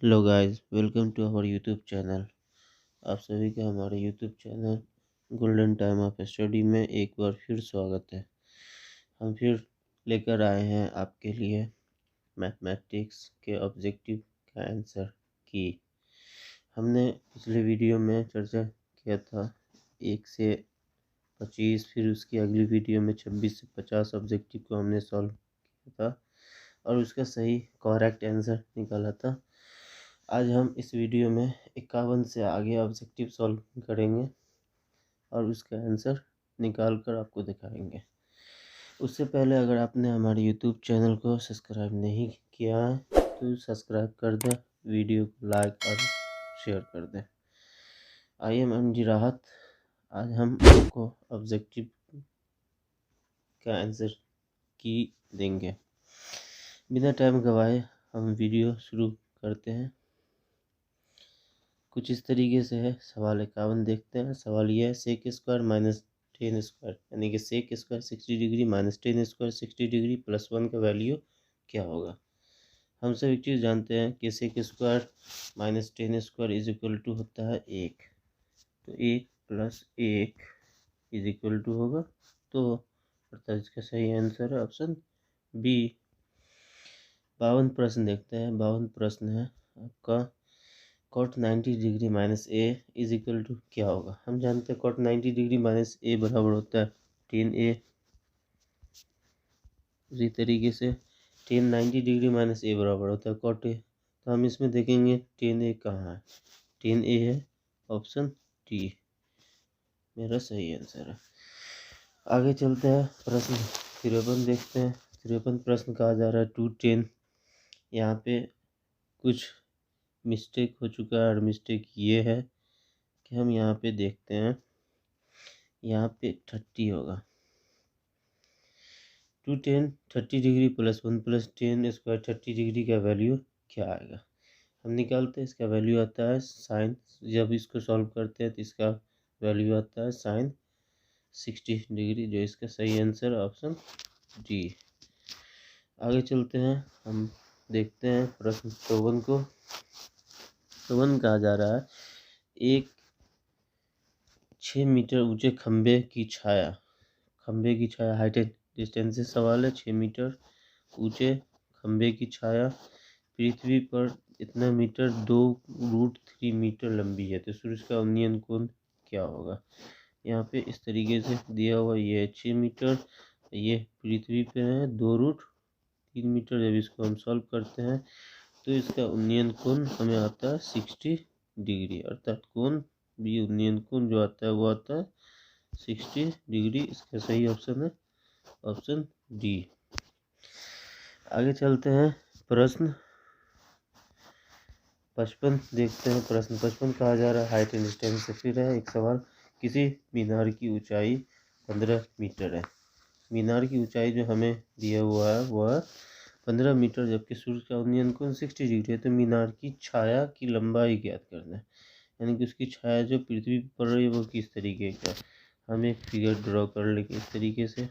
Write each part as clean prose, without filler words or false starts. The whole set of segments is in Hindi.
Hello guys, welcome to our YouTube channel. आप सभी का हमारे YouTube channel golden time of study में एक बार फिर स्वागत है। हम फिर लेकर आए हैं आपके लिए मैथमेटिक्स के ऑब्जेक्टिव का आंसर की। हमने पिछले वीडियो में चर्चा किया था 1 से 25, फिर उसकी अगली वीडियो में 26 से 50 ऑब्जेक्टिव को हमने सॉल्व किया था और उसका सही करेक्ट आंसर निकाला था। आज हम इस वीडियो में 51 से आगे ऑब्जेक्टिव सॉल्व करेंगे और उसका आंसर निकाल कर आपको दिखाएंगे। उससे पहले अगर आपने हमारे यूट्यूब चैनल को सब्सक्राइब नहीं किया है तो सब्सक्राइब कर दें, वीडियो को लाइक और शेयर कर दें। आई एम एम डी राहत। आज हम आपको ऑब्जेक्टिव का आंसर की देंगे। बिना टाइम गवाए हम वीडियो शुरू करते हैं। कुछ इस तरीके से है। सवाल 51 देखते हैं। सवाल यह है सेक स्क्वायर माइनस 10 स्क्वायर, यानी कि sec square 60 degree minus 10 square 60 degree plus 1 का वैल्यू क्या होगा। हम सब एक चीज़ जानते हैं कि sec square minus 10 square is equal to होता है 1, तो 1 प्लस 1 इज इक्वल टू होगा, तो अर्थात इसका सही आंसर है ऑप्शन बी। 52 प्रश्न देखते हैं। 52 प्रश्न है आपका cot 90 degree minus A is equal to क्या होगा। हम जानते हैं कॉट 90 डिग्री माइनस ए बराबर होता है 10a। उसी तरीके से 10 90 डिग्री माइनस ए बराबर होता है कॉट ए, तो हम इसमें देखेंगे 10a कहाँ है। 10a है ऑप्शन डी, मेरा सही आंसर है। आगे चलते हैं। प्रश्न 53 देखते हैं। 53 प्रश्न कहा जा रहा है 210। यहाँ पे कुछ मिस्टेक हो चुका है और मिस्टेक ये है कि हम यहाँ पे देखते हैं, यहाँ पे 30 होगा। 210 30 degree plus 1 plus 10 square 30 degree का वैल्यू क्या आएगा। हम निकालते हैं। इसका वैल्यू आता है साइन, जब इसको सॉल्व करते हैं तो इसका वैल्यू आता है साइन 60 डिग्री, जो इसका सही आंसर ऑप्शन डी। आगे चलते हैं। हम देखते हैं प्रश्न 54 को। 54 कहा जा रहा है एक 6 मीटर ऊंचे खंबे की छाया हाइट एंड डिस्टेंस से सवाल है। 6 मीटर ऊंचे खंबे की छाया पृथ्वी पर इतना मीटर 2√3 मीटर लंबी है, तो सूर्य का उन्नयन कोण क्या होगा। यहाँ पे इस तरीके से दिया हुआ, ये है 6 मीटर, ये पृथ्वी पे है 2√3 मीटर। जब इसको हम सॉल्व करते हैं तो इसका उन्नयन कोण हमें आता है 60 डिग्री, अर्थात कोण भी उन्नयन कोण जो आता है वो आता है 60 डिग्री। इसका सही ऑप्शन है ऑप्शन डी। आगे चलते हैं। प्रश्न 55 देखते हैं। प्रश्न 55 कहा जा रहा है हाइट एंड डिस्टेंस से फिर है एक सवाल। किसी मीनार की ऊंचाई 15 मीटर है। मीनार की ऊंचाई जो हमें दिया हुआ है वह 15 मीटर, जबकि सूर्य का उन्नयन कोण 60 डिग्री है। तो मीनार की छाया की लंबाई ज्ञात करना है, यानी कि उसकी छाया जो पृथ्वी पर पड़ रही है वो किस तरीके का। हम एक फिगर ड्रॉ कर लेंगे इस तरीके से।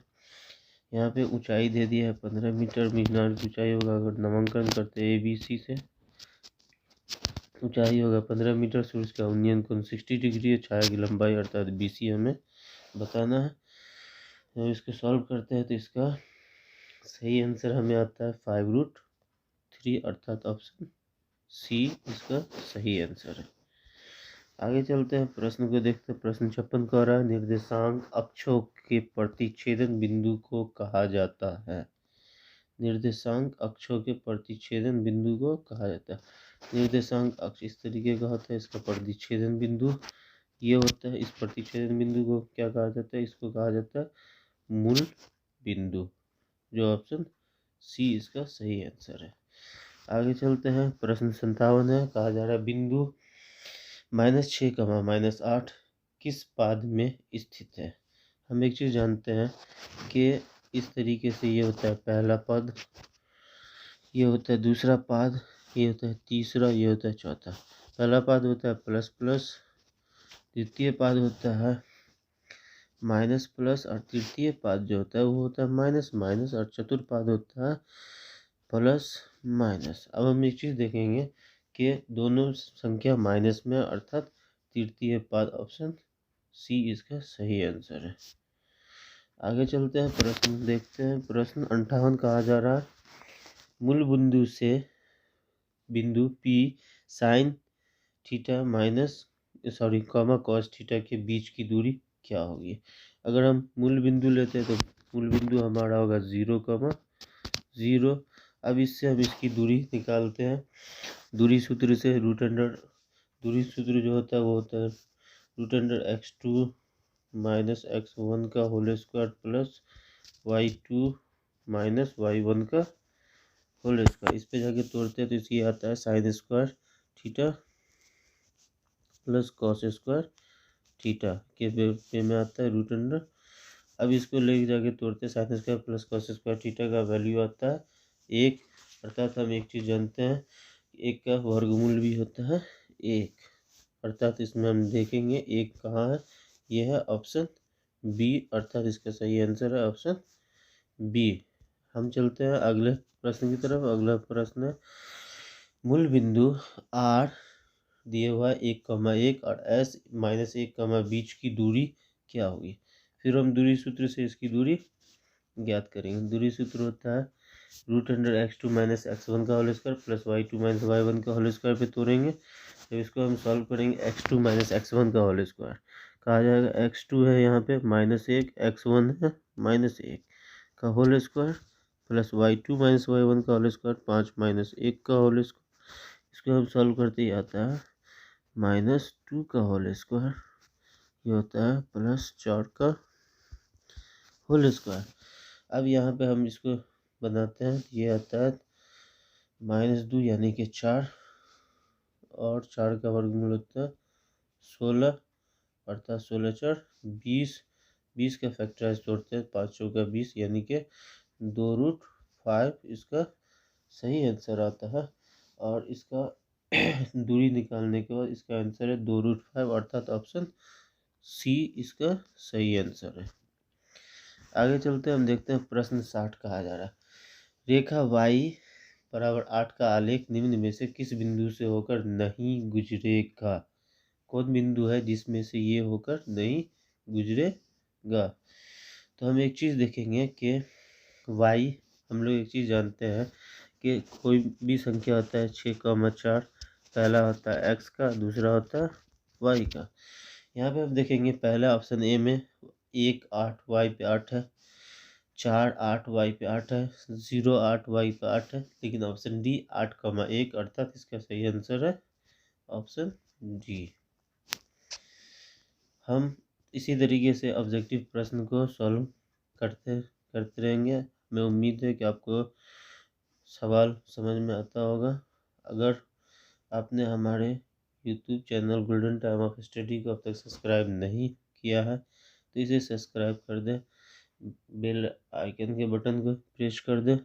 यहाँ पे ऊंचाई दे दिया है 15 मीटर। मीनार की ऊंचाई होगा, अगर नामांकन करते हैं ABC से, ऊंचाई होगा 15 मीटर, सूर्य का उन्नयन कोण 60 डिग्री है, छाया की लंबाई अर्थात BC हमें बताना है। जब इसको सॉल्व करते हैं तो इसका सही आंसर हमें आता है 5√3, अर्थात ऑप्शन सी इसका सही आंसर है। आगे चलते हैं। प्रश्न को देखते हैं। प्रश्न 56 कह रहा है निर्देशांक अक्षों के प्रतिच्छेदन बिंदु को कहा जाता है। निर्देशांक अक्षों के प्रतिच्छेदन बिंदु को कहा जाता है। निर्देशांक अक्ष इस तरीके का होता है, इसका प्रतिच्छेदन बिंदु ये होता है। इस प्रतिच्छेदन बिंदु को क्या कहा जाता है, इसको कहा जाता है मूल बिंदु, जो ऑप्शन सी इसका सही आंसर है। आगे चलते हैं। प्रश्न 57 है। कहा जा रहा है बिंदु -6, -8 किस पाद में स्थित है। हम एक चीज़ जानते हैं कि इस तरीके से ये होता है पहला पद, ये होता है दूसरा पाद, ये होता है तीसरा, ये होता है चौथा। पहला पाद होता है प्लस प्लस, द्वितीय पाद होता है माइनस प्लस, और तृतीय पाद जो होता है वो होता है माइनस माइनस, और चतुर्थ पाद होता है प्लस माइनस। अब हम एक चीज़ देखेंगे के दोनों संख्या माइनस में, अर्थात तृतीय पद ऑप्शन सी इसका सही आंसर है। आगे चलते हैं, प्रश्न देखते हैं। प्रश्न 58 कहा जा रहा है, मूल बिंदु से बिंदु P sine theta comma cos theta के बीच की दूरी क्या होगी। अगर हम मूल बिंदु लेते हैं तो मूल बिंदु हमारा होगा 0, अब इससे हम इसकी दूरी निकालते हैं। दूरी सूत्र से दूरी सूत्र जो होता है वो होता है x2 माइनस x1 का whole square plus y2 minus y1 का होल स्क्वायर। इस पे जाके तोड़ते हैं तो इसकी आता है sine square theta plus cos square theta के पे में आता है अब इसको लेके जाके तोड़ते हैं, sine square plus cos square theta का वैल्यू आता है 1, अर्थात हम एक चीज़ जानते हैं, 1 का वर्गमूल भी होता है 1, अर्थात इसमें हम देखेंगे 1 कहाँ है, ये है ऑप्शन बी, अर्थात इसका सही आंसर है ऑप्शन बी। हम चलते हैं अगले प्रश्न की तरफ। अगला प्रश्न है, मूल बिंदु R दिए हुआ 1,1 और S माइनस 1, बीच की दूरी क्या होगी। फिर हम दूरी सूत्र से इसकी दूरी ज्ञात करेंगे। दूरी सूत्र होता है x2 माइनस x1 का whole square plus y2 minus y1 का होल स्क्वायर पे तोड़ेंगे। तो इसको हम सॉल्व करेंगे, x2 माइनस x1 का होल स्क्वायर कहा जाएगा, x2 है यहाँ पे -1, x1 है -1 का whole square plus y2 minus y1 का होल स्क्वायर 5 माइनस 1 का होल स्क्वायर। इसको हम सॉल्व करते ही आता है -2 का होल स्क्वायर, ये होता है +4 का होल स्क्वायर। अब यहाँ पे हम इसको बनाते हैं, ये आता है -2 यानी कि 4 और 4 का वर्गमूल होता है 16, अर्थात 16×4 20 का फैक्टराइज तोड़ते हैं 5 चौका 20 यानी कि 2√5 इसका सही आंसर आता है। और इसका दूरी निकालने के बाद इसका आंसर है 2√5, अर्थात ऑप्शन सी इसका सही आंसर है। आगे चलते हैं, हम देखते हैं प्रश्न 60 कहा जा रहा है, रेखा y बराबर 8 का आलेख निम्न में से किस बिंदु से होकर नहीं गुजरेगा। कौन बिंदु है जिसमें से ये होकर नहीं गुजरेगा। तो हम एक चीज़ देखेंगे कि y, हम लोग एक चीज़ जानते हैं कि कोई भी संख्या होता है 6,4, पहला होता है x का, दूसरा होता है y का। यहाँ पे हम देखेंगे पहला ऑप्शन ए में 1 8 y पे 8 है, 4 8 y पे 8 है, 0 8 y पे 8 है, लेकिन ऑप्शन डी 8,1, अर्थात इसका सही आंसर है ऑप्शन डी। हम इसी तरीके से ऑब्जेक्टिव प्रश्न को सॉल्व करते रहेंगे। मैं उम्मीद है कि आपको सवाल समझ में आता होगा। अगर आपने हमारे YouTube channel golden time of study को अब तक सब्सक्राइब नहीं किया है तो इसे सब्सक्राइब कर दें, बेल आइकन के बटन को प्रेस कर दें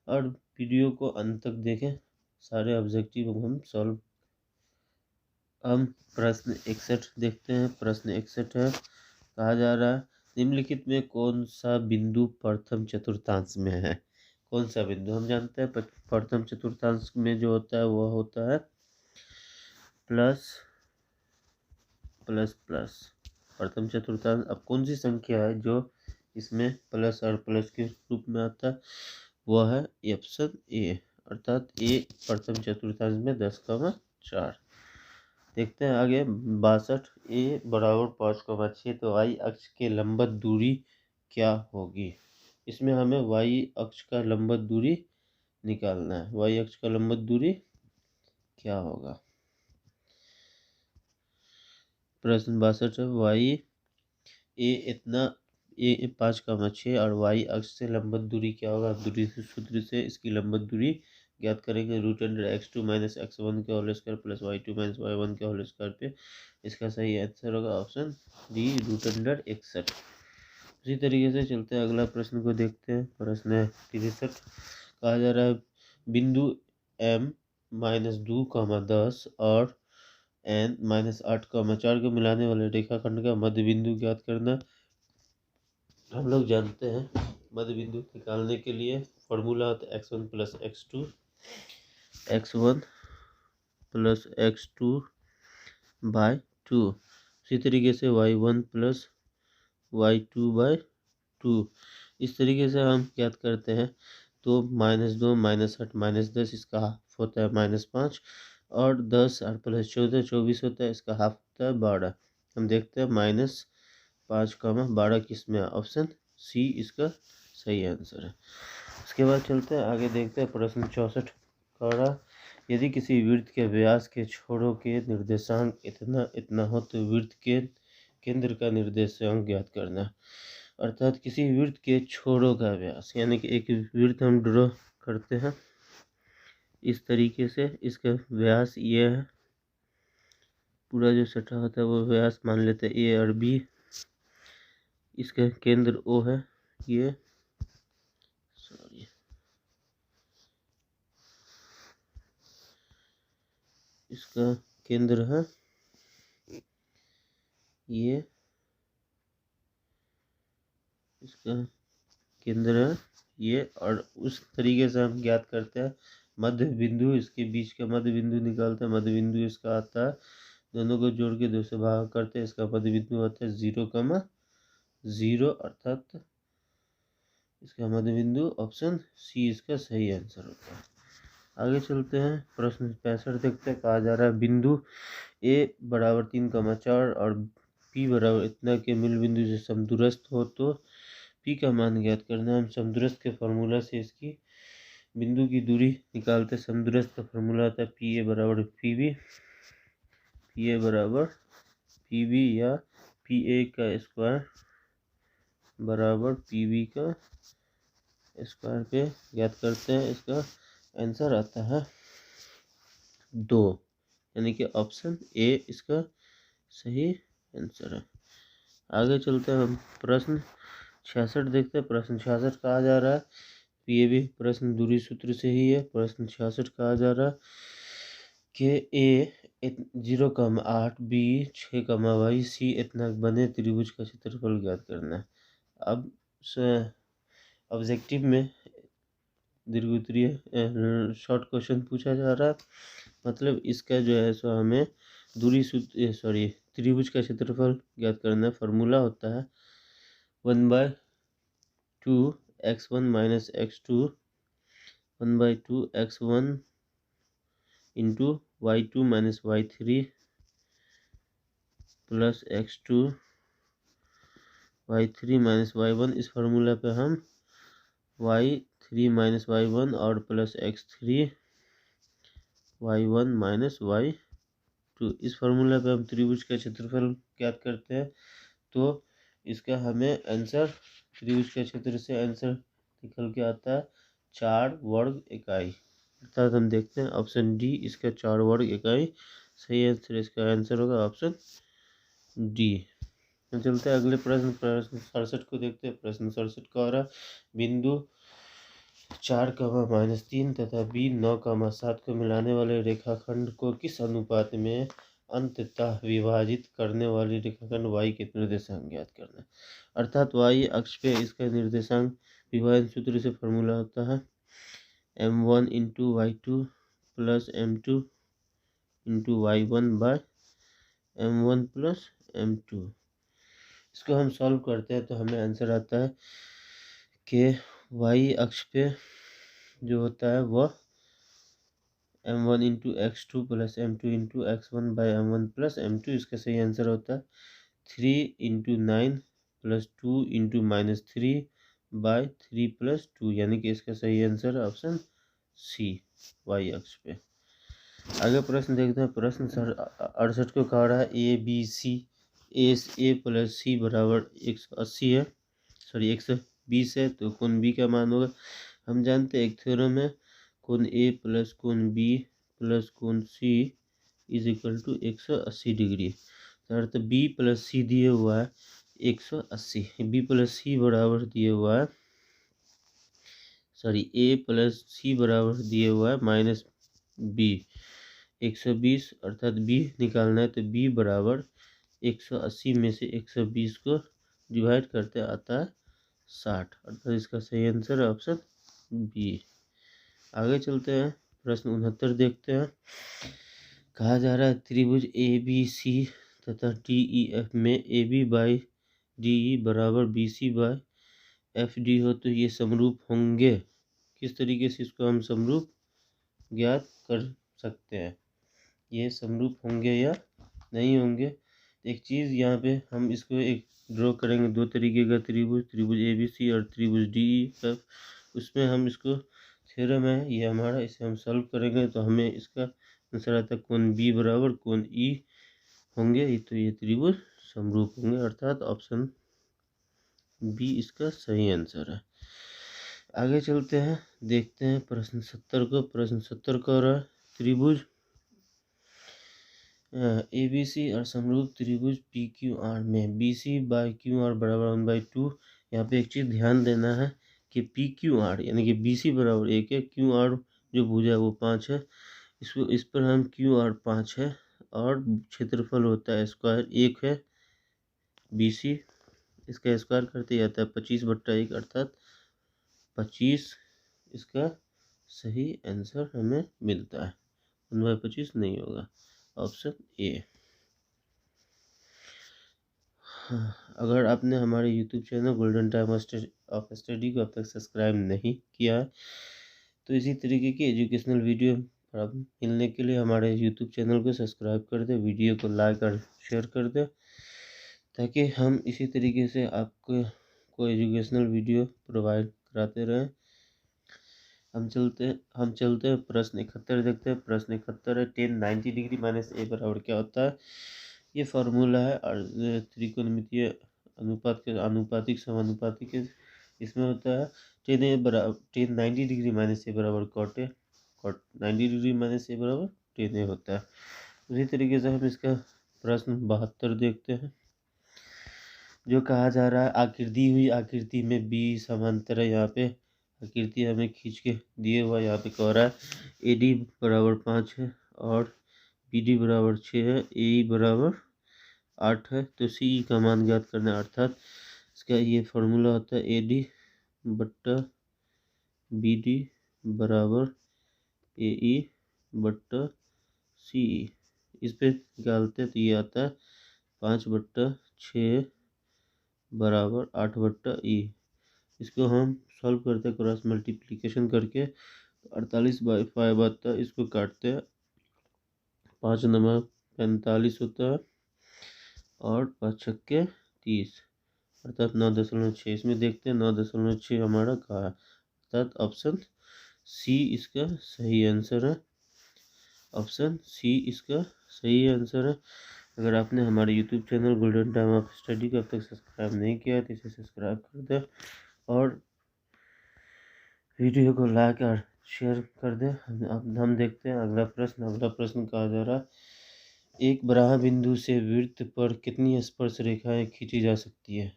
और वीडियो को अंत तक देखें। सारे ऑब्जेक्टिव हम प्रश्न 61 देखते हैं। प्रश्न 61 है, कहा जा रहा है, निम्नलिखित में कौन सा बिंदु प्रथम चतुर्थांश में है। कौन सा बिंदु, हम जानते हैं प्रथम चतुर्थांश में जो होता है वह होता है प्लस प्लस प्लस। प्रथम चतुर्थांश, अब कौन सी संख्या है जो इसमें प्लस और प्लस के रूप में आता है, वह है ऑप्शन ए, अर्थात ए प्रथम चतुर्थांश में 10,4। देखते हैं आगे 62, ए बराबर 5,6, तो y अक्ष के लंबवत दूरी क्या होगी। इसमें हमें y अक्ष का लंबवत दूरी निकालना है। y अक्ष का लंबवत दूरी क्या होगा। प्रश्न 62 है, y ए 5,6 और y अक्ष से लंबवत दूरी क्या होगा। दूरी सूत्र से इसकी लंबवत दूरी ज्ञात करेंगे, x2 माइनस x1 के whole square plus y2 minus y1 के होल स्क्वायर पे। इसका सही आंसर होगा ऑप्शन डी √61। उसी तरीके से चलते हैं, अगला प्रश्न को देखते हैं। प्रश्न 63 कहा जा रहा है, बिंदु m -2, 10 और n -8, 4 को मिलाने वाले रेखाखंड का मध्य बिंदु ज्ञात करना। हम लोग जानते हैं मध्य बिंदु निकालने के लिए फॉर्मूला होता है x1 + x2, x1 plus x2 bye 2। इसी तरीके से y1 प्लस y2 बाय 2। इस तरीके से हम ज्ञात करते हैं। तो -2 -8 -10 इसका हाफ होता है -5, और 10 और प्लस 14 24 होता है, इसका हाफ होता है 12। हम देखते हैं -5, 12 किस में है, ऑप्शन सी इसका सही आंसर है। उसके बाद चलते हैं आगे, देखते हैं प्रश्न 64 का। यदि किसी वृत्त के व्यास के छोरों के निर्देशांक इतना हो तो वृत्त के केंद्र का निर्देशांक ज्ञात करना। अर्थात किसी वृत्त के छोरों का व्यास, यानी कि एक वृत्त हम ड्रॉ करते हैं इस तरीके से, इसका व्यास ये है, पूरा जो सटा होता है वो व्यास मान लेते हैं ए और बी, इसका केंद्र ओ है, ये सॉरी इसका केंद्र है ये, इसका केंद्र है ये, और उस तरीके से हम ज्ञात करते हैं मध्य बिंदु, इसके बीच का मध्य बिंदु निकालते हैं। मध्य बिंदु इसका आता है, दोनों को जोड़ के 2 से भाग करते हैं, इसका मध्य बिंदु होता है 0,0, अर्थात इसका मध्य बिंदु ऑप्शन सी इसका सही आंसर होता है। आगे चलते हैं, प्रश्न 65 देखते हैं। कहा जा रहा है बिंदु ए बराबर 3,4 और पी बराबर इतना के मूल बिंदु से समदूरस्थ हो तो पी का मान ज्ञात करना। हम समदूरस्थ के फॉर्मूला से इसकी बिंदु की दूरी निकालते। समदूरस्थ का फॉर्मूला आता है पी ए बराबर पी बी, पी ए बराबर पी बी या पी ए का स्क्वायर बराबर पी बी का स्क्वायर पे ज्ञात करते हैं। इसका आंसर आता है 2, यानी कि ऑप्शन ए इसका सही आंसर है। आगे चलते हैं हम, प्रश्न 66 देखते हैं। प्रश्न 66 कहा जा रहा है, ये भी प्रश्न दूरी सूत्र से ही है। प्रश्न 66 कहा जा रहा है कि ए 0,8 बी 6,y सी इतना बने त्रिभुज का क्षेत्रफल ज्ञात करना है। अब ऑब्जेक्टिव में दीर्घोत्तरीय शॉर्ट क्वेश्चन पूछा जा रहा है, मतलब इसका जो है सो हमें दूरी सूत्र त्रिभुज का क्षेत्रफल ज्ञात करना है। फार्मूला होता है 1/2 x1 minus x2 1/2 x1 into y2 minus y3 plus x2 y3 minus y1। इस फार्मूला पे हम y3 माइनस y1 और plus x3 y1 minus y2, इस फार्मूला पे हम त्रिभुज का क्षेत्रफल ज्ञात करते हैं। तो इसका हमें आंसर, त्रिभुज के क्षेत्र से आंसर निकल के आता है 4 वर्ग इकाई। अर्थात हम देखते हैं ऑप्शन डी इसका 4 वर्ग इकाई सही आंसर, इसका आंसर होगा ऑप्शन डी। तो चलते हैं अगले प्रश्न 67 को देखते हैं। प्रश्न 67 का हो रहा बिंदु 4,-3 तथा बी 9,7 को मिलाने वाले रेखाखंड को किस अनुपात में अंततः विभाजित करने वाली रेखाखंड y के निर्देशांक ज्ञात करना। अर्थात y अक्ष पे इसका निर्देशांक विभाजन सूत्र से फॉर्मूला होता है m1 into y2 plus m2 into y1 by m1 plus m2। इसको हम सॉल्व करते हैं तो हमें आंसर आता है कि y अक्ष पे जो होता है वह m1 into x2 plus m2 into x1 by m1 plus m2। इसका सही आंसर होता है 3 into 9 plus 2 into minus 3 by 3 plus 2, यानी कि इसका सही आंसर है ऑप्शन सी y अक्ष पे। आगे प्रश्न देखते हैं। प्रश्न 68 को कह रहा है A B C A plus सी बराबर 180 है, 120 है, तो कोण बी का मान होगा। हम जानते हैं एक थ्योरम है, कोण ए प्लस कोण बी प्लस कोण C is equal to 180 degree. अर्थ बी प्लस सी दिए हुआ है 180, बी प्लस सी बराबर दिए हुआ है ए प्लस सी बराबर दिए हुआ है माइनस बी 120, अर्थात बी निकालना है तो बी बराबर 180 में से 120 को डिवाइड करते आता है 60, अर्थात इसका सही आंसर है ऑप्शन बी। आगे चलते हैं, प्रश्न 69 देखते हैं। कहा जा रहा है त्रिभुज ABC तथा DEF में AB बाई DE बराबर BC बाई FD हो तो ये समरूप होंगे। किस तरीके से इसको हम समरूप ज्ञात कर सकते हैं, ये समरूप होंगे या नहीं होंगे। एक चीज़ यहाँ पे हम इसको एक ड्रॉ करेंगे, दो तरीके का त्रिभुज, त्रिभुज ABC और त्रिभुज DEF। उसमें हम इसको थ्योरम है ये हमारा, इसे हम सॉल्व करेंगे तो हमें इसका आंसर आता है कोण B बराबर कोण E होंगे, तो ये त्रिभुज समरूप होंगे, अर्थात ऑप्शन बी इसका सही आंसर है। आगे चलते हैं, देखते हैं प्रश्न 70 को। प्रश्न 70 का हो रहा है त्रिभुज ABC और समरूप त्रिभुज PQR में BC बाई QR बराबर 1/2। यहाँ पे एक चीज़ ध्यान देना है कि PQR यानी कि BC बराबर 1 है, QR जो भुजा है वो 5 है, इसको इस पर हम QR 5 है और क्षेत्रफल होता है स्क्वायर 1 है BC, इसका स्क्वायर करते ही आता है 25/1 अर्थात 25 इसका सही आंसर हमें मिलता है। 1/25 नहीं होगा, ऑप्शन ए। अगर आपने हमारे YouTube channel golden time of study को अब तक सब्सक्राइब नहीं किया है तो इसी तरीके की एजुकेशनल वीडियो मिलने के लिए हमारे YouTube चैनल को सब्सक्राइब कर दे, वीडियो को लाइक और शेयर कर दे, ताकि हम इसी तरीके से आपको एजुकेशनल वीडियो प्रोवाइड कराते रहें। हम चलते हैं प्रश्न 71 देखते हैं। प्रश्न 71 है tan 90 डिग्री माइनस a बराबर क्या होता है। ये फार्मूला है और त्रिकोणमितीय अनुपात के आनुपातिक समानुपातिक इसमें होता है tan 90 डिग्री माइनस a बराबर cot 90 डिग्री माइनस a बराबर tan a होता है। उसी तरीके से हम इसका प्रश्न 72 देखते हैं, जो कहा जा रहा है दी हुई आकृति में B समांतर है। यहाँ पे आकृति हमें खींच के दिए हुआ, यहाँ पे कह रहा है AD बराबर 5 है और BD बराबर 6 है, AE बराबर 8 है, तो CE का मान ज्ञात करना है। अर्थात इसका ये फॉर्मूला होता है AD बट्टा BD बराबर AE बट्टा CE। इस पे निकालते तो ये आता है 5/6 बराबर 8/E। इसको हम सॉल्व करते हैं क्रॉस मल्टीप्लिकेशन करके, 48/5 आता है। इसको काटते हैं, 5 नंबर 45 होता है और 5 छक्के 30 अर्थात 9.6। इसमें देखते हैं 9.6 हमारा कहाँ है, अर्थात ऑप्शन सी इसका सही आंसर है। ऑप्शन सी इसका सही आंसर है। अगर आपने हमारे YouTube channel golden time of study को अब तक सब्सक्राइब नहीं किया है तो इसे सब्सक्राइब कर दें और वीडियो को लाइक और शेयर कर दें। हम देखते हैं अगला प्रश्न। अगला प्रश्न कहा जा रहा है एक बराह बिंदु से वृत्त पर कितनी स्पर्श रेखाएं खींची जा सकती है।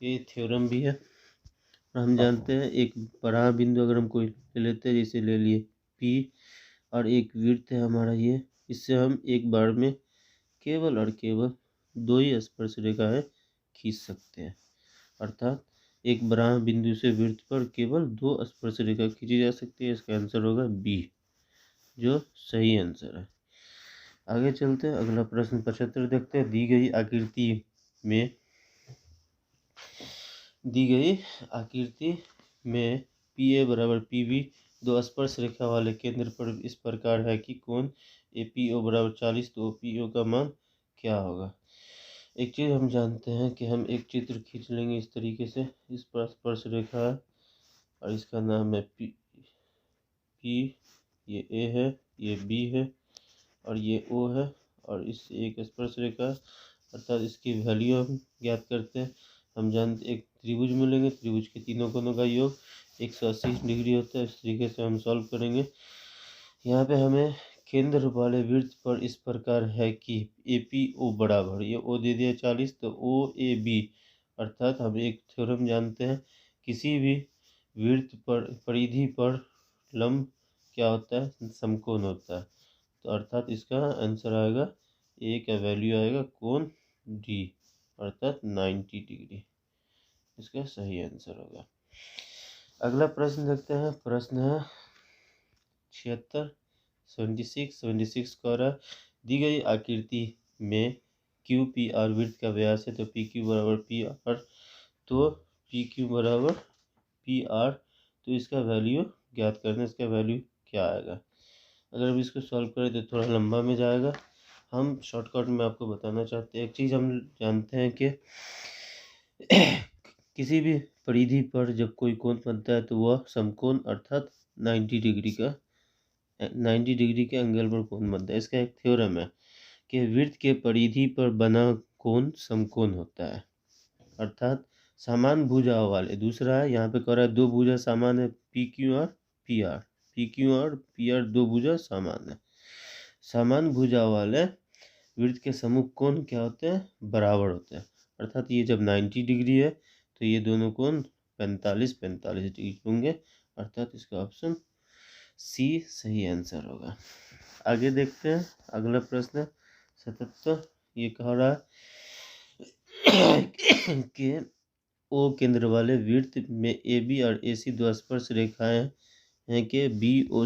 ये थ्योरम भी है और हम जानते हैं एक बराह बिंदु अगर हम कोई ले लेते हैं, जैसे ले लिए P और एक वृत्त है हमारा ये, इससे हम एक बार में केवल और केवल 2 ही स्पर्श रेखाएं खींच सकते हैं। अर्थात एक बराह बिंदु से वृत्त पर केवल 2 स्पर्श रेखा खींची जा सकती है। इसका आंसर होगा बी, जो सही आंसर है। आगे चलते हैं, अगला प्रश्न 75 देखते हैं। दी गई आकृति में PA बराबर PB 2 स्पर्श रेखा वाले केंद्र पर इस प्रकार है कि कोण APO बराबर 40, तो OPO का मान क्या होगा। एक चीज़ हम जानते हैं कि हम एक चित्र खींच लेंगे इस तरीके से, इस पर स्पर्श रेखा है और इसका नाम है P, ये A है, ये B है और ये O है और इससे एक स्पर्श रेखा, अर्थात इसकी वैल्यू हम ज्ञात करते हैं। हम जानते एक त्रिभुज मिलेंगे, त्रिभुज के तीनों कोनों का योग 180 डिग्री होता है। इस तरीके से हम सॉल्व करेंगे। यहाँ पे हमें केंद्र वाले वृत्त पर इस प्रकार है कि APO बराबर, ये O दे दिया 40, तो OAB, अर्थात हम एक थ्योरम जानते हैं किसी भी वृत्त पर परिधि पर लंब क्या होता है, समकोण होता है। तो अर्थात इसका आंसर आएगा ए का वैल्यू आएगा कोण D, अर्थात 90 डिग्री इसका सही आंसर होगा। अगला प्रश्न देखते हैं। प्रश्न है 76 कह रहा है दी गई आकृति में क्यू पी आर वृत्त का व्यास है, तो पी क्यू बराबर पी आर, तो पी क्यू बराबर पी आर, तो इसका वैल्यू ज्ञात करना, इसका वैल्यू क्या आएगा। अगर हम इसको सॉल्व करें तो थोड़ा लंबा में जाएगा, हम शॉर्टकट में आपको बताना चाहते हैं। एक चीज़ हम जानते हैं कि किसी भी परिधि पर जब कोई कोण बनता है तो वह समकोण अर्थात 90 डिग्री के एंगल पर कोण बनता है। इसका एक थ्योरम है कि वृत्त के परिधि पर बना कोण समकोण होता है, अर्थात समान भुजाओं वाले। दूसरा है यहाँ पे कह रहा है दो भुजा समान है, पी क्यू और पी आर, पी क्यू और पी आर दो भुजा समान है। समान भुजाओं वाले वृत्त के समूह कोण क्या होते हैं, बराबर होते हैं। अर्थात ये जब 90 डिग्री है तो ये दोनों कोण 45 डिग्री होंगे, अर्थात इसका ऑप्शन सी सही आंसर होगा। आगे देखते हैं अगला प्रश्न 77। ये कह रहा है कि ओ केंद्र वाले वृत्त में ए बी और ए सी दो स्पर्श रेखाएं हैं कि बी ओ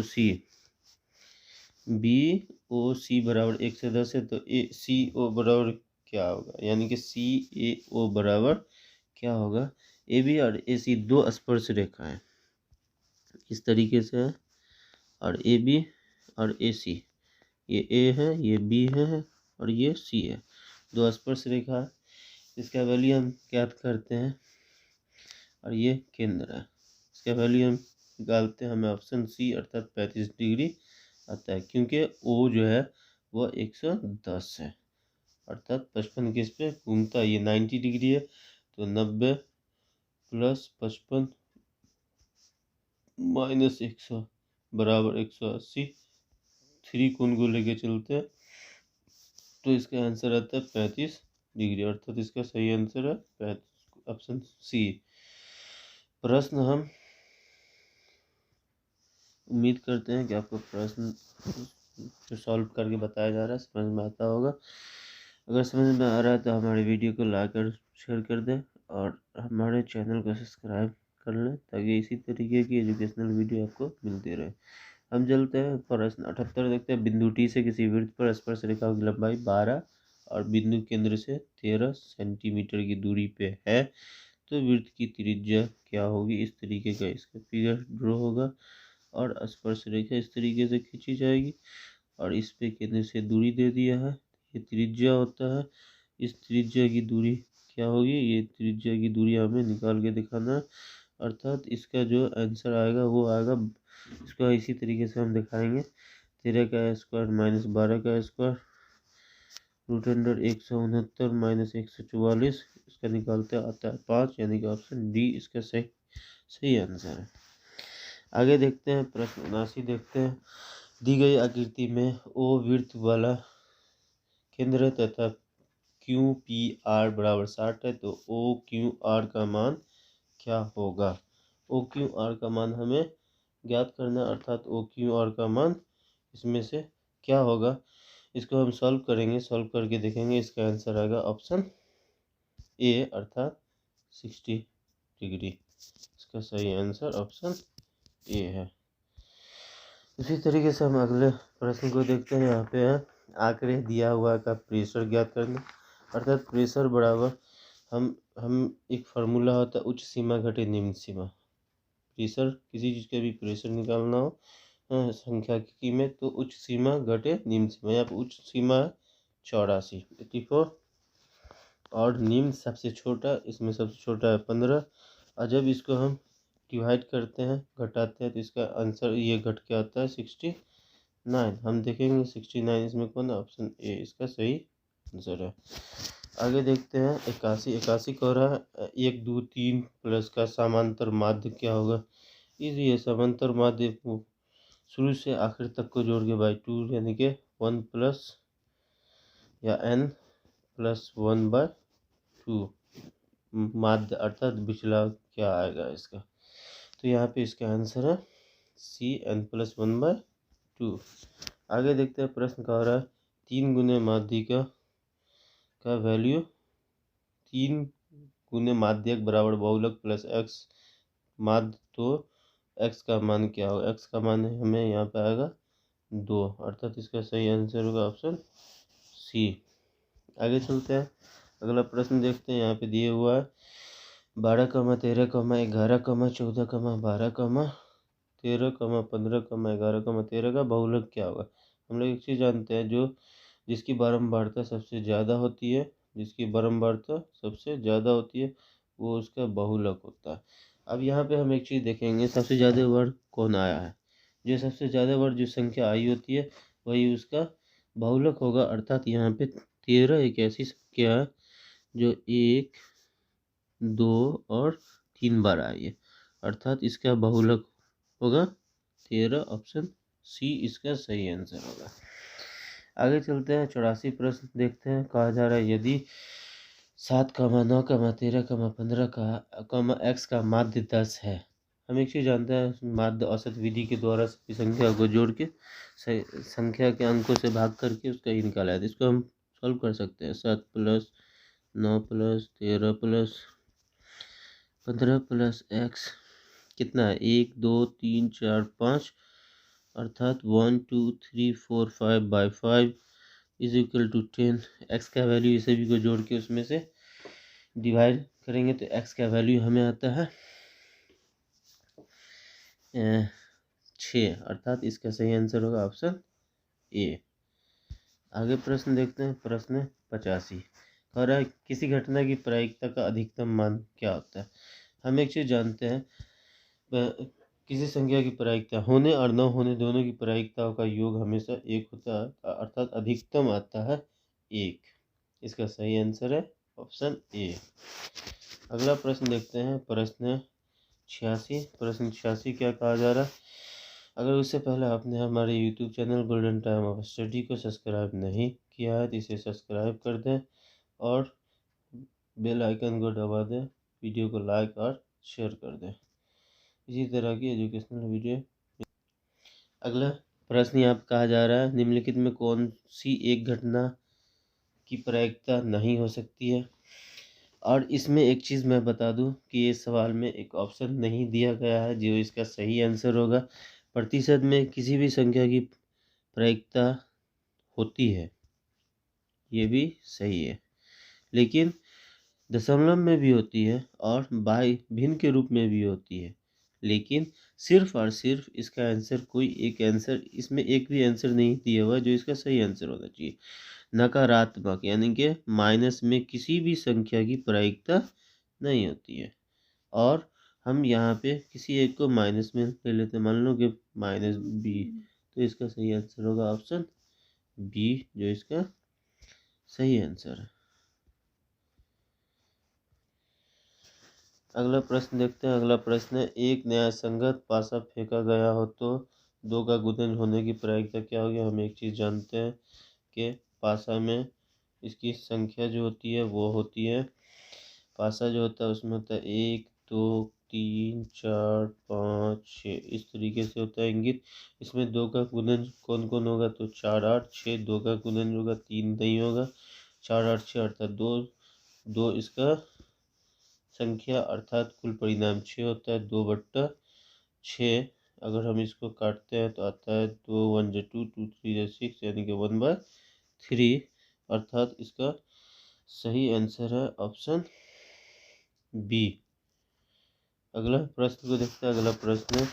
सी बराबर 1 से 10 है, तो ए सी ओ बराबर क्या होगा, यानी कि सी ए ओ बराबर क्या होगा। ए बी और ए सी दो स्पर्श रेखाएं इस तरीके से है, और ए बी और ए सी, ये ए है, ये बी है और ये सी है, दो स्पर्श रेखा है। इसका वैल्यू हम ज्ञात करते हैं, और ये केंद्र है। इसका वैल्यू हम निकालते हैं, हमें ऑप्शन सी अर्थात 35 डिग्री आता है, क्योंकि ओ जो है वह 110 है, अर्थात 55 किस पे घूमता है। ये 90 डिग्री है, तो 90 प्लस 55 माइनस 100 बराबर 180। 3 कोण को लेके चलते हैं, तो इसका आंसर आता है 35 डिग्री, अर्थात इसका सही आंसर है ऑप्शन सी। प्रश्न हम उम्मीद करते हैं कि आपको प्रश्न जो सॉल्व करके बताया जा रहा है समझ में आता होगा। अगर समझ में आ रहा है तो हमारे वीडियो को लाइक और शेयर कर दें, और हमारे चैनल को सब्सक्राइब कर लें, ताकि इसी तरीके की एजुकेशनल वीडियो आपको मिलती रहे। हम चलते हैं प्रश्न 78 देखते हैं। बिंदु टी से किसी वृत्त पर स्पर्श रेखा की लंबाई 12 और बिंदु केंद्र से 13 सेंटीमीटर की दूरी पे है, तो वृत्त की त्रिज्या क्या होगी। इस तरीके का इसका फिगर ड्रॉ होगा, और स्पर्श रेखा इस तरीके से खींची जाएगी, और इस पे केंद्र से दूरी दे दिया है, ये त्रिज्या होता है। इस त्रिज्या की दूरी क्या होगी, ये त्रिज्या की दूरी हमें निकाल के दिखाना है, अर्थात इसका जो आंसर आएगा वो आएगा, इसका इसी तरीके से हम दिखाएंगे। 13 का स्क्वायर माइनस 12 का स्क्वायर रूट अंडर 169 माइनस 144, इसका निकालते आता है 5, यानी कि ऑप्शन डी इसका सही आंसर है। आगे देखते हैं प्रश्न 79 देखते हैं। दी गई आकृति में ओ वृत्त वाला केंद्र तथा क्यू पी आर बराबर 60 है, तो ओ क्यू आर का मान क्या होगा। ओ क्यू आर का मान हमें ज्ञात करना, अर्थात ओ क्यू आर का मान इसमें से क्या होगा। इसको हम सॉल्व करेंगे, सॉल्व करके देखेंगे, इसका आंसर आएगा ऑप्शन ए अर्थात 60 डिग्री। इसका सही आंसर ऑप्शन ए है। उसी तरीके से हम अगले प्रश्न को देखते हैं। यहाँ पे है आंकड़े दिया हुआ का प्रेशर ज्ञात करना, अर्थात प्रेशर बराबर हम एक फार्मूला होता है उच्च सीमा घटे निम्न सीमा। प्रेशर किसी चीज़ का भी प्रेशर निकालना हो सांख्यिकी में, तो उच्च सीमा घटे निम्न सीमा। यहाँ पर उच्च सीमा है 84 84, और निम्न सबसे छोटा, इसमें सबसे छोटा है 15। और जब इसको हम डिवाइड करते हैं, घटाते हैं, तो इसका आंसर ये घट के आता है 69। हम देखेंगे 69 इसमें कौन है, ऑप्शन ए इसका सही आंसर है। आगे देखते हैं 81 कह रहा है 1 2 3 प्लस का समांतर माध्य क्या होगा। इसी समांतर माध्य शुरू से आखिर तक को जोड़ के बाई 2, यानी कि 1 प्लस या n प्लस 1/2 माध्य, अर्थात बिचला क्या आएगा इसका। तो यहाँ पे इसका आंसर है सी n प्लस 1/2। आगे देखते हैं प्रश्न कह रहा है 3 गुने माध्य का वैल्यू 3 गुने माध्यक बराबर बहुलक प्लस x माध्य, तो x का मान क्या होगा। x का मान हमें यहाँ पे आएगा 2, अर्थात इसका सही आंसर होगा ऑप्शन सी। आगे चलते हैं, अगला प्रश्न देखते हैं। यहाँ पे दिए हुआ है 12, 13, 11, 14, 12, 13, 15, 11, 13 का बहुलक क्या होगा। हम लोग एक चीज़ जानते हैं, जो जिसकी बारंबारता सबसे ज़्यादा होती है, जिसकी बारंबारता सबसे ज़्यादा होती है वो उसका बहुलक होता है। अब यहाँ पे हम एक चीज़ देखेंगे, सबसे ज़्यादा वर्ड कौन आया है। जो सबसे ज़्यादा वर्ड जो संख्या आई होती है वही उसका बहुलक होगा। अर्थात यहाँ पे 13 एक ऐसी संख्या है जो 1, 2 और 3 बार आई है, अर्थात इसका बहुलक होगा 13। ऑप्शन सी इसका सही आंसर होगा। आगे चलते हैं, 84 प्रश्न देखते हैं। कहा जा रहा है यदि 7, 9, 13, 15 का x का माध्य 10 है। हम एक चीज़ जानते हैं, माध्य औसत विधि के द्वारा सभी संख्या को जोड़ के संख्या के अंकों से भाग करके उसका ही निकाला है। इसको हम सॉल्व कर सकते हैं। 7 + 9 + 13 + 15 + x कितना है, 1, 2, 3, 4, 5, अर्थात 1, 2, 3, 4, 5/5 = 10। x का वैल्यू ये सभी को जोड़ के उसमें से डिवाइड करेंगे तो x का वैल्यू हमें आता है 6, अर्थात इसका सही आंसर होगा ऑप्शन ए। आगे प्रश्न देखते हैं, प्रश्न 85 कह रहा है किसी घटना की प्रायिकता का अधिकतम मान क्या होता है। हम एक चीज़ जानते हैं, किसी संख्या की प्रायिकता होने और न होने दोनों की प्रायिकताओं का योग हमेशा 1 होता है, अर्थात अधिकतम आता है 1। इसका सही आंसर है ऑप्शन ए। अगला प्रश्न देखते हैं, प्रश्न 86। प्रश्न 86 क्या कहा जा रहा है, अगर उससे पहले आपने हमारे YouTube channel golden time of study को सब्सक्राइब नहीं किया है तो इसे सब्सक्राइब कर दें और बेल आइकन को दबा दें, वीडियो को लाइक और शेयर कर दें इसी तरह की एजुकेशनल वीडियो। अगला प्रश्न यहाँ पर कहा जा रहा है निम्नलिखित में कौन सी एक घटना की प्रायिकता नहीं हो सकती है। और इसमें एक चीज़ मैं बता दूं कि ये सवाल में एक ऑप्शन नहीं दिया गया है जो इसका सही आंसर होगा। प्रतिशत में किसी भी संख्या की प्रायिकता होती है, ये भी सही है, लेकिन दशमलव में भी होती है और बाई भिन्न के रूप में भी होती है, लेकिन सिर्फ और सिर्फ इसका आंसर कोई एक आंसर, इसमें एक भी आंसर नहीं दिया हुआ जो इसका सही आंसर होना चाहिए। नकारात्मक यानी कि माइनस में किसी भी संख्या की प्रायिकता नहीं होती है। और हम यहाँ पे किसी एक को माइनस में ले लेते हैं, मान लो कि -b, तो इसका सही आंसर होगा ऑप्शन बी, जो इसका सही आंसर है। अगला प्रश्न देखते हैं। अगला प्रश्न है एक न्याय संगत पासा फेंका गया हो तो 2 का गुणन होने की प्रायिकता क्या होगी। हम एक चीज़ जानते हैं कि पासा में इसकी संख्या जो होती है वो होती है, पासा जो होता है उसमें होता है 1, 2, 3, 4, 5, 6, इस तरीके से होता है इंगित। इसमें 2 का गुणन कौन कौन होगा, तो 4, 8, 6, 2 का गुणन होगा, 3 नहीं होगा, 4, 8, 6 अर्थात 2 इसका संख्या अर्थात कुल परिणाम 6 होता है, 2/6। अगर हम इसको काटते हैं तो आता है 2 1 2 2 3 6 यानी कि 1/3, अर्थात इसका सही आंसर है ऑप्शन बी। अगला प्रश्न को देखते हैं। अगला प्रश्न,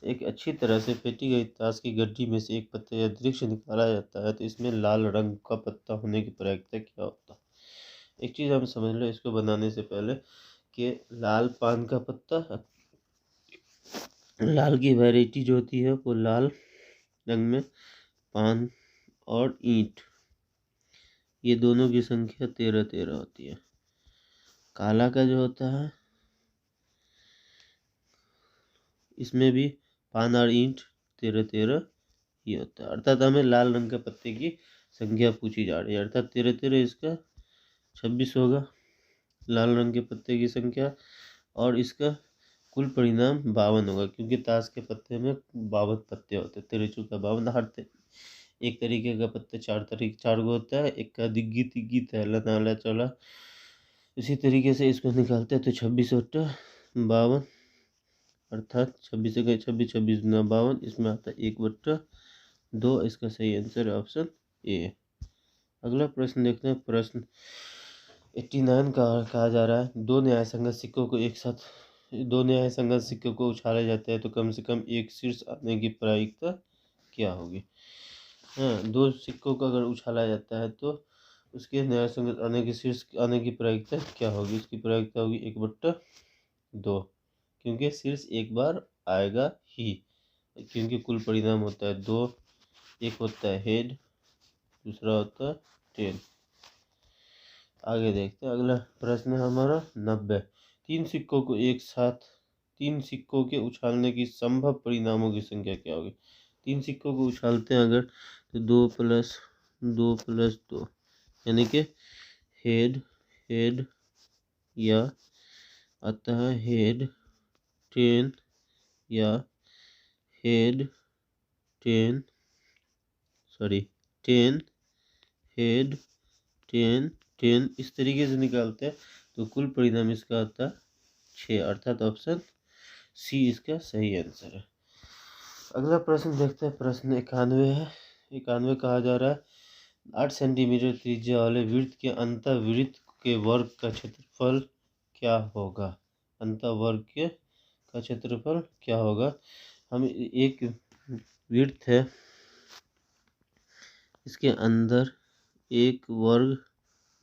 एक अच्छी तरह से फेंटी गई ताश की गड्डी में से एक पत्ता या दृश्य निकाला जाता है तो इसमें लाल रंग का पत्ता होने की प्रायिकता क्या होता है। एक चीज़ हम समझ लो इसको बनाने से पहले कि लाल पान का पत्ता, लाल की वैरायटी जो होती है वो लाल रंग में पान और ईंट, ये दोनों की संख्या 13 13 होती है। काला का जो होता है इसमें भी पान और ईंट 13 13 ही होता है, अर्थात हमें लाल रंग के पत्ते की संख्या पूछी जा रही है, अर्थात 13 13 इसका 26 होगा लाल रंग के पत्ते की संख्या, और इसका कुल परिणाम 52 होगा, क्योंकि ताश के पत्ते में 52 पत्ते होते हैं, 13 चौका 52। हर एक तरीके का पत्ते 4 गो होता है, एक का दिग्गी तिग्गी तहला नाला चला, इसी तरीके से इसको निकालते हैं तो 26 बट्टा 52, अर्थात 26 से 26 26 गुना 52, इसमें आता है 1/52। 2, इसका सही आंसर है ऑप्शन ए। अगला प्रश्न देखते हैं। प्रश्न 89 का कहा जा रहा है, दो न्याय संगत सिक्कों को उछाले जाते हैं तो कम से कम एक शीर्ष आने की प्रायिकता क्या होगी। हाँ, दो सिक्कों को अगर उछाला जाता है तो उसके न्याय संगत आने की शीर्ष आने की प्रायिकता क्या होगी। इसकी प्रायिकता होगी 1/2, क्योंकि शीर्ष एक बार आएगा ही, क्योंकि कुल परिणाम होता है 2, एक होता है हेड, दूसरा होता है टेल। आगे देखते हैं। अगला प्रश्न है हमारा 90, तीन सिक्कों के उछालने की संभव परिणामों की संख्या क्या होगी। तीन सिक्कों को उछालते हैं अगर तो 2+2+2 यानी कि हेड हेड या आता है हेड 10 या हेड 10 हेड 10 इस तरीके से निकालते हैं तो कुल परिणाम इसका आता है 6, अर्थात ऑप्शन सी इसका सही आंसर है। अगला प्रश्न देखते हैं। प्रश्न 91 है। 91 कहा जा रहा है, 8 सेंटीमीटर त्रिज्या वाले वृत्त के अंतःवृत्त के वर्ग का क्षेत्रफल क्या होगा। अंतःवर्ग का क्षेत्रफल क्या होगा। हम एक वृत्त है, इसके अंदर एक वर्ग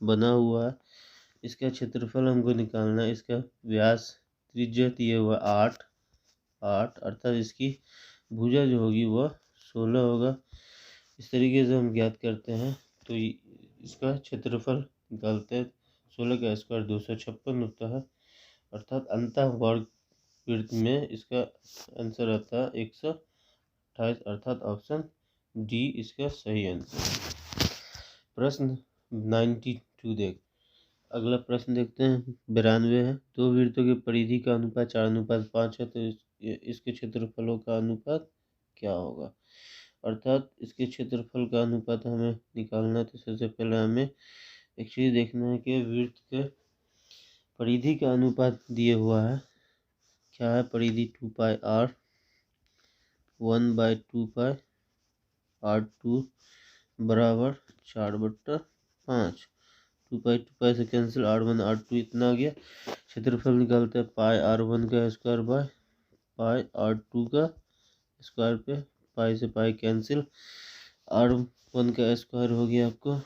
बना हुआ है, इसका क्षेत्रफल हमको निकालना है। इसका व्यास त्रिज्या दिए हुआ 8 अर्थात इसकी भुजा जो होगी वह 16 होगा। इस तरीके से हम ज्ञात करते हैं तो इसका क्षेत्रफल निकालते हैं। 16 का स्क्वायर 256 होता है, अर्थात अंतःवर्ग वृत्त में इसका आंसर आता है 128, अर्थात ऑप्शन डी इसका सही आंसर है। प्रश्न 92 अगला प्रश्न देखते हैं। 92 है, दो वृत्तों की परिधि का अनुपात 4:5 है तो इसके क्षेत्रफलों का अनुपात क्या होगा। अर्थात इसके क्षेत्रफल का अनुपात हमें निकालना है तो सबसे पहले हमें एक चीज़ देखना है कि वृत्त के परिधि का अनुपात दिए हुआ है, क्या है परिधि 2πr 1/2π r2 बराबर 4/5। 2π से कैंसिल, r1 r2 इतना आ गया। क्षेत्रफल निकालते हैं πr1 का स्क्वायर बाय πr2 का स्क्वायर पे पाई से पाई कैंसिल, r1 का स्क्वायर हो गया आपको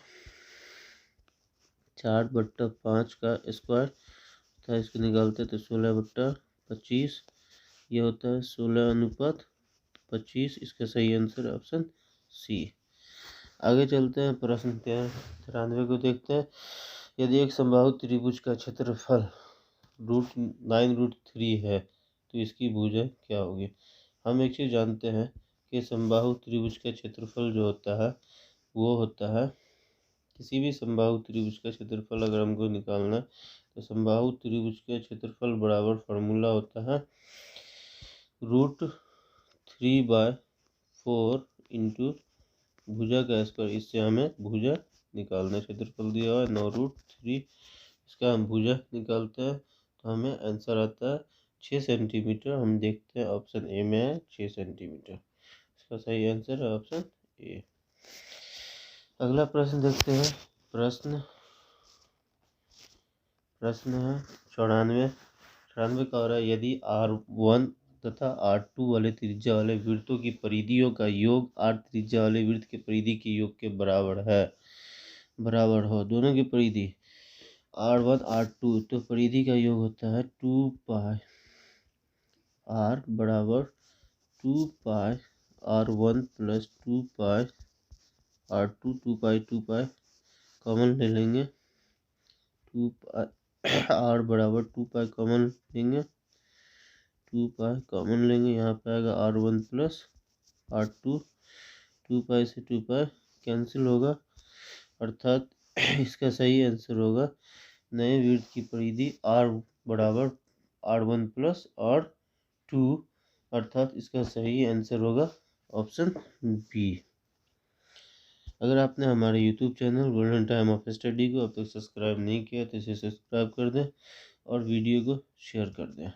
4/5 का स्क्वायर था। इसको निकालते हैं तो 16/25, ये होता है 16:25। इसका सही आंसर है ऑप्शन सी। आगे चलते हैं। प्रश्न 93 को देखते हैं। यदि एक समबाहु त्रिभुज का क्षेत्रफल √9√3 है तो इसकी भुजा क्या होगी। हम एक चीज़ जानते हैं कि समबाहु त्रिभुज का क्षेत्रफल जो होता है वो होता है, किसी भी समबाहु त्रिभुज का क्षेत्रफल अगर हमको निकालना है तो समबाहु त्रिभुज का क्षेत्रफल बराबर फार्मूला होता है √3/4 इंटू भुजा का स्क्वायर। इससे हमें भुजा निकालना है। क्षेत्रफल दिया हुआ है 9√3, इसका हम भुजा निकालते हैं तो हमें आंसर आता है 6 सेंटीमीटर। हम देखते हैं ऑप्शन ए में है 6 सेंटीमीटर, इसका सही आंसर है ऑप्शन ए। अगला प्रश्न देखते हैं। प्रश्न है 94 का हो रहा है, यदि r1 तथा r2 वाले त्रिज्या वाले वृत्तों की परिधियों का योग r त्रिज्या वाले वृत्त के परिधि के योग के बराबर हो, दोनों की परिधि r1 r2, तो परिधि का योग होता है 2πr बराबर 2πr1 प्लस 2πr2, 2π कॉमन ले लेंगे, 2πr बराबर 2π कॉमन लेंगे, 2π कॉमन लेंगे, यहाँ पे आएगा r1 प्लस r2, 2π से 2π कैंसिल होगा, अर्थात इसका सही आंसर होगा नए वृत्त की परिधि r बराबर r1 प्लस r2, अर्थात इसका सही आंसर होगा ऑप्शन बी। अगर आपने हमारे YouTube channel golden time of study को अब तक सब्सक्राइब नहीं किया तो इसे सब्सक्राइब कर दें और वीडियो को शेयर कर दें।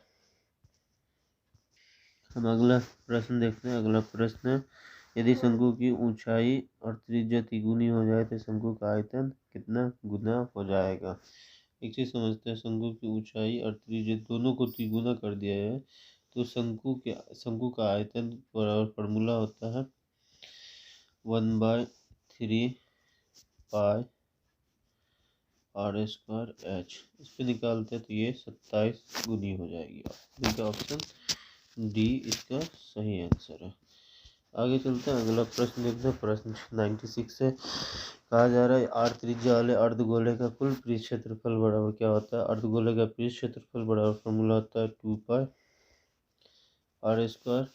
हम अगला प्रश्न देखते हैं। अगला प्रश्न है यदि शंकु की ऊंचाई और त्रिज्या तिगुनी हो जाए तो शंकु का आयतन कितना गुना हो जाएगा। एक चीज समझते हैं, शंकु की ऊंचाई और त्रिज्या दोनों को तिगुना कर दिया है तो शंकु का आयतन बराबर फॉर्मूला होता है 1/3 पाई r² h। इस पे निकालते हैं तो ये 27 गुनी हो जाएगी। देखिए ऑप्शन डी इसका सही आंसर है। आगे चलते हैं, अगला प्रश्न देखते हैं। प्रश्न 96 से कहा जा रहा है r त्रिज्या वाले अर्धगोले का कुल पृष्ठ क्षेत्रफल बराबर क्या होता है। अर्धगोले का पृष्ठ क्षेत्रफल बराबर फॉर्मूला होता है 2 पाई r²,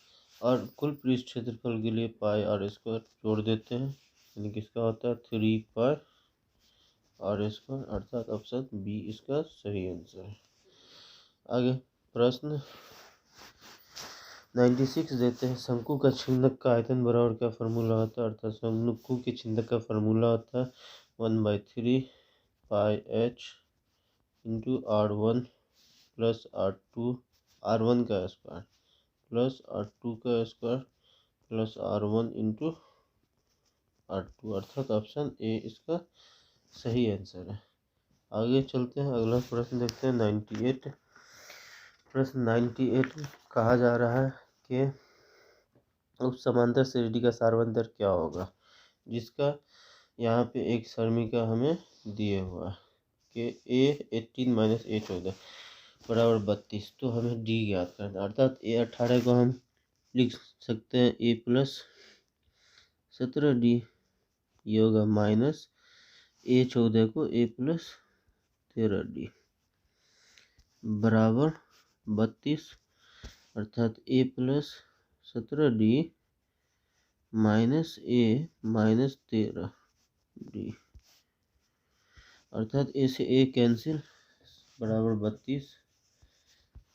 और कुल पृष्ठ क्षेत्रफल के लिए पाई r² जोड़ देते हैं, यानी किसका होता है 3 पाई r², अर्थात ऑप्शन बी इसका सही आंसर है। आगे प्रश्न 96 देते हैं, शंकु का छिंदक का आयतन बराबर क्या फॉर्मूला होता है। अर्थात शंकु के छिंदक का फॉर्मूला होता है 1/3 पाई h into r1 plus r2, r1 का स्क्वायर प्लस r2 का square plus r1 into r2, अर्थात ऑप्शन ए इसका सही आंसर है। आगे चलते हैं, अगला प्रश्न देखते हैं 98। प्रश्न 98 कहा जा रहा है कि उप समांतर श्रेणी का सारवंतर क्या होगा, जिसका यहाँ पे एक समीकरण हमें दिए हुआ है कि a18 - a14 बराबर 32, तो हमें डी ज्ञात करना है। अर्थात a18 को हम लिख सकते हैं a + 17d, ये होगा माइनस a14 को a + 13d बराबर 32, अर्थात a + 17d minus a minus 13d, अर्थात a से a कैंसिल बराबर 32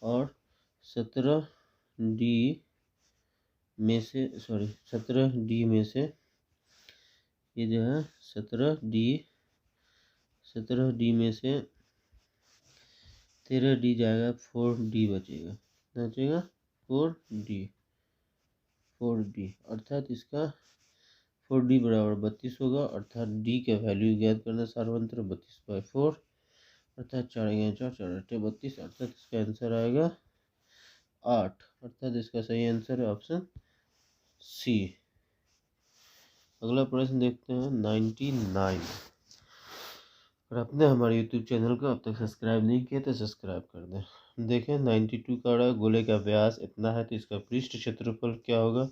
और 17d में से ये जो है 17d में से 13d जाएगा, 4d बचेगा, कितना बचेगा 4d, अर्थात इसका 4d बराबर 32 होगा। अर्थात d का वैल्यू ज्ञात करना, सारवंतर 32/4, अर्थात 4 × 4 = 4 × 8 = 32, अर्थात इसका आंसर आएगा 8, अर्थात इसका सही आंसर है ऑप्शन सी। अगला प्रश्न देखते हैं 99। और आपने हमारे YouTube चैनल को अब तक सब्सक्राइब नहीं किया तो सब्सक्राइब कर दें। देखें 92 का रहा, गोले का व्यास इतना है तो इसका पृष्ठ क्षेत्रफल क्या होगा।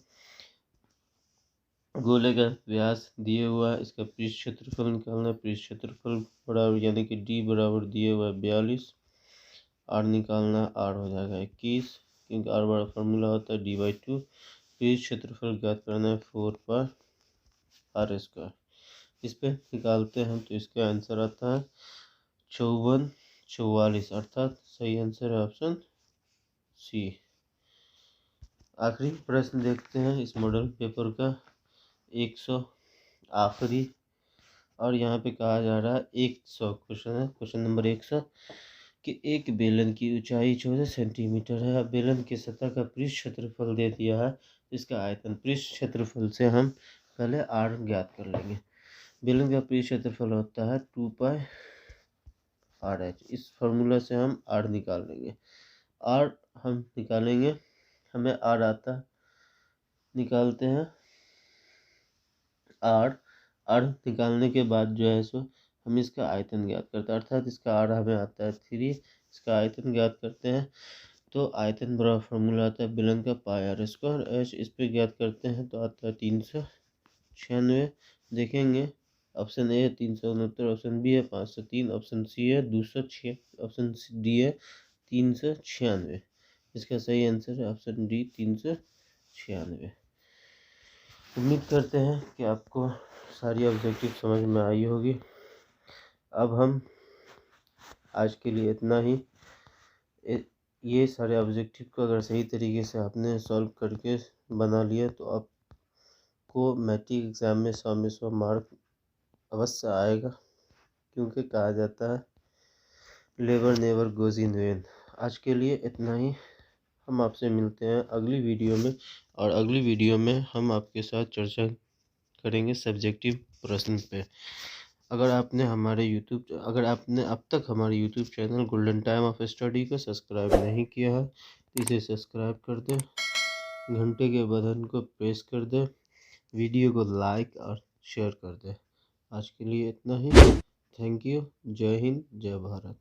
गोले का व्यास दिए हुआ है, इसका पृष्ठ क्षेत्रफल निकालना है। पृष्ठ क्षेत्रफल बराबर यानी कि डी बराबर दिए हुआ है 42, आर निकालना, आर हो जाएगा 21, क्योंकि आर बड़ा फॉर्मूला होता है d/2। पृष्ठ क्षेत्रफल ज्ञात करना है 4 पाई r²। इस पे निकालते हैं तो इसका आंसर आता है 5444, अर्थात सही आंसर है ऑप्शन सी। आखिरी प्रश्न देखते हैं इस मॉडल पेपर का 100 आखिरी, और यहाँ पे कहा जा रहा है 100 क्वेश्चन है, क्वेश्चन नंबर 100 कि एक बेलन की ऊंचाई 14 सेंटीमीटर है। बेलन की सतह का पृष्ठ क्षेत्रफल दे दिया है, इसका आयतन। पृष्ठ क्षेत्रफल से हम पहले आर ज्ञात कर लेंगे। बेलन का पृष्ठ क्षेत्रफल होता है 2 पाई RH, इस फॉर्मूला से हम आर निकाल लेंगे। आर हम निकालेंगे, हमें आर आता, निकालते हैं आर निकालने के बाद जो है सो हम इसका आयतन ज्ञात करते हैं, अर्थात इसका आर हमें आता है 3, इसका आयतन ज्ञात करते हैं तो आयतन बराबर फॉर्मूला आता है बेलन का पाई r² h, इस पे ज्ञात करते हैं तो आता है 396। देखेंगे ऑप्शन ए है 369, ऑप्शन बी है 503, ऑप्शन सी है 206, ऑप्शन डी है 396। इसका सही आंसर है ऑप्शन डी 396। उम्मीद करते हैं कि आपको सारी ऑब्जेक्टिव समझ में आई होगी। अब हम आज के लिए इतना ही। ये सारे ऑब्जेक्टिव को अगर सही तरीके से आपने सॉल्व करके बना लिया तो आपको मैट्रिक एग्ज़ाम में 100 में 100 मार्क अवश्य आएगा, क्योंकि कहा जाता है labour never goes in when. आज के लिए इतना ही। हम आपसे मिलते हैं अगली वीडियो में, और अगली वीडियो में हम आपके साथ चर्चा करेंगे सब्जेक्टिव प्रश्न पे। अगर आपने अब तक हमारे YouTube channel golden time of study को सब्सक्राइब नहीं किया है तो इसे सब्सक्राइब कर दें, घंटे के बटन को प्रेस कर दें, वीडियो को लाइक और शेयर कर दें। आज के लिए इतना ही। Thank you. जय हिंद, जय भारत।